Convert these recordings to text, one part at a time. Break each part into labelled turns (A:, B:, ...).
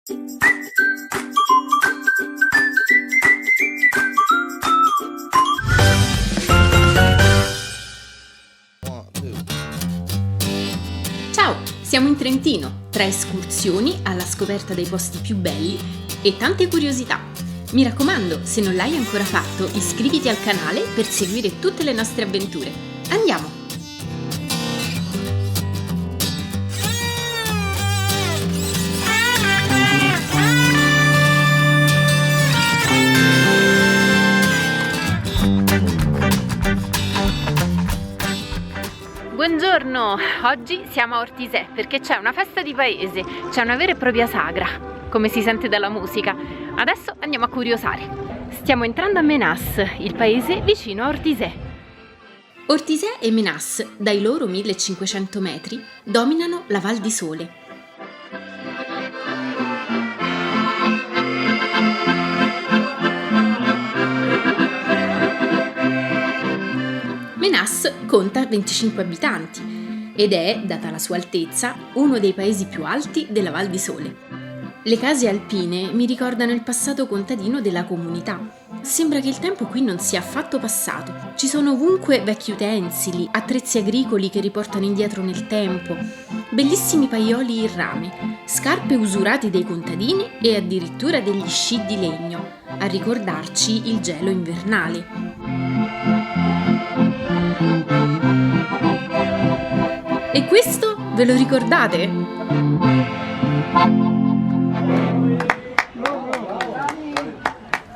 A: Ciao, siamo in Trentino, tra escursioni alla scoperta dei posti più belli e tante curiosità. Mi raccomando, se non l'hai ancora fatto, iscriviti al canale per seguire tutte le nostre avventure. Andiamo! Buongiorno, oggi siamo a Ortisè perché c'è una festa di paese, c'è una vera e propria sagra, come si sente dalla musica. Adesso andiamo a curiosare. Stiamo entrando a Menas, il paese vicino a Ortisè. Ortisè e Menas, dai loro 1500 metri, dominano la Val di Sole. Menas conta 25 abitanti ed è, data la sua altezza, uno dei paesi più alti della Val di Sole. Le case alpine mi ricordano il passato contadino della comunità. Sembra che il tempo qui non sia affatto passato. Ci sono ovunque vecchi utensili, attrezzi agricoli che riportano indietro nel tempo, bellissimi paioli in rame, scarpe usurate dai contadini e addirittura degli sci di legno, a ricordarci il gelo invernale. E questo ve lo ricordate?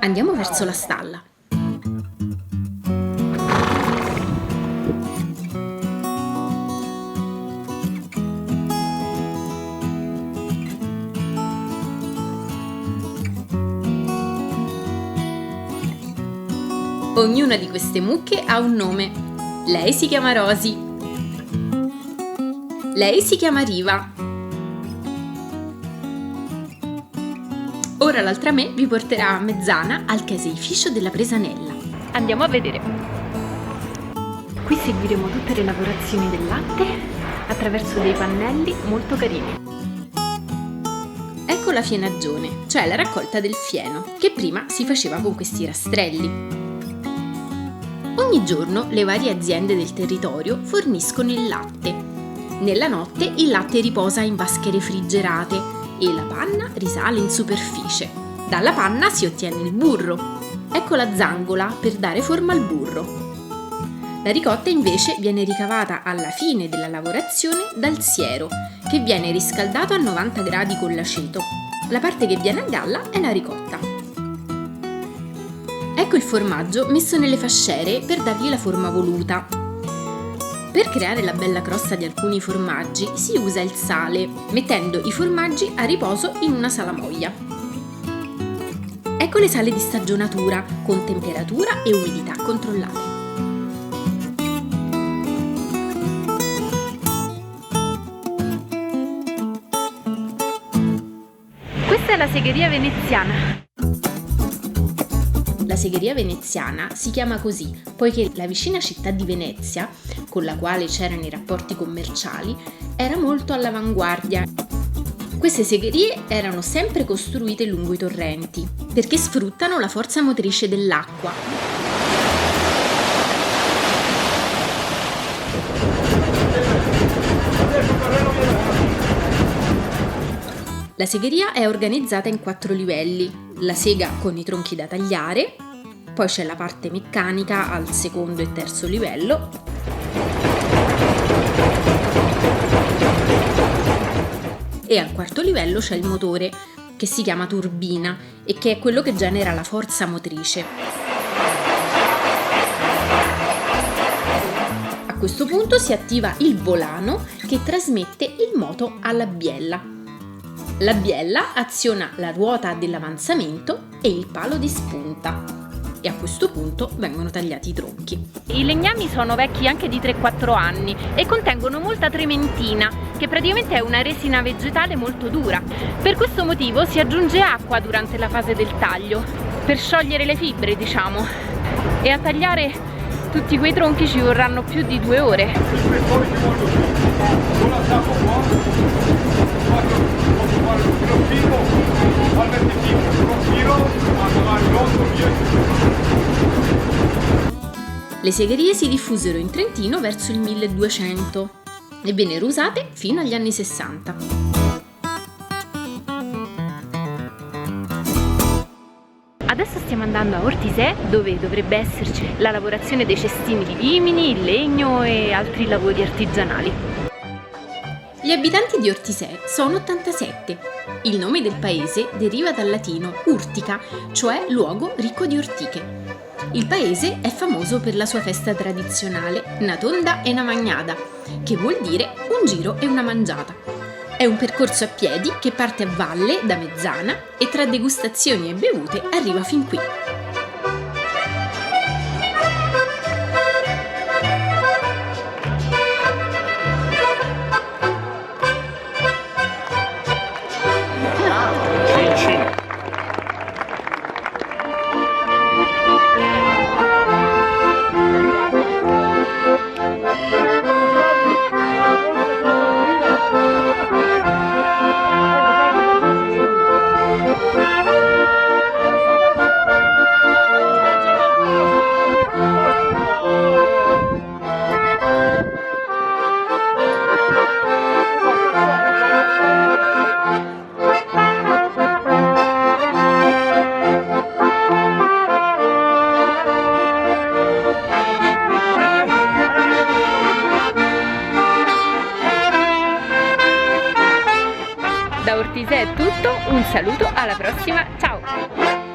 A: Andiamo verso la stalla. Ognuna di queste mucche ha un nome. Lei si chiama Rosy. Lei si chiama Riva. Ora l'altra me vi porterà a Mezzana al caseificio della Presanella. Andiamo a vedere. Qui seguiremo tutte le lavorazioni del latte attraverso dei pannelli molto carini. Ecco la fienagione, cioè la raccolta del fieno, che prima si faceva con questi rastrelli. Ogni giorno le varie aziende del territorio forniscono il latte. Nella notte il latte riposa in vasche refrigerate e la panna risale in superficie. Dalla panna si ottiene il burro. Ecco la zangola per dare forma al burro. La ricotta invece viene ricavata alla fine della lavorazione dal siero, che viene riscaldato a 90 gradi con l'aceto. La parte che viene a galla è la ricotta. Ecco il formaggio messo nelle fasciere per dargli la forma voluta. Per creare la bella crosta di alcuni formaggi si usa il sale, mettendo i formaggi a riposo in una salamoia. Ecco le sale di stagionatura, con temperatura e umidità controllate. Questa è la segheria veneziana. La segheria veneziana si chiama così poiché la vicina città di Venezia, con la quale c'erano i rapporti commerciali, era molto all'avanguardia. Queste segherie erano sempre costruite lungo i torrenti, perché sfruttano la forza motrice dell'acqua. La segheria è organizzata in 4 livelli: la sega con i tronchi da tagliare, poi c'è la parte meccanica al secondo e terzo livello, e al quarto livello c'è il motore, che si chiama turbina e che è quello che genera la forza motrice. A questo punto si attiva il volano che trasmette il moto alla biella. La biella aziona la ruota dell'avanzamento e il palo di spunta e a questo punto vengono tagliati i tronchi. I legnami sono vecchi anche di 3-4 anni e contengono molta trementina, che praticamente è una resina vegetale molto dura. Per questo motivo si aggiunge acqua durante la fase del taglio, per sciogliere le fibre, diciamo. E a tagliare tutti quei tronchi ci vorranno più di 2 ore. Le segherie si diffusero in Trentino verso il 1200 e vennero usate fino agli anni 60. Adesso stiamo andando a Ortisè, dove dovrebbe esserci la lavorazione dei cestini di vimini, il legno e altri lavori artigianali. Gli abitanti di Ortisè sono 87. Il nome del paese deriva dal latino urtica, cioè luogo ricco di ortiche. Il paese è famoso per la sua festa tradizionale, una tonda e una magnada, che vuol dire un giro e una mangiata. È un percorso a piedi che parte a valle da Mezzana e tra degustazioni e bevute arriva fin qui. Da Ortisè è tutto, un saluto, alla prossima, ciao!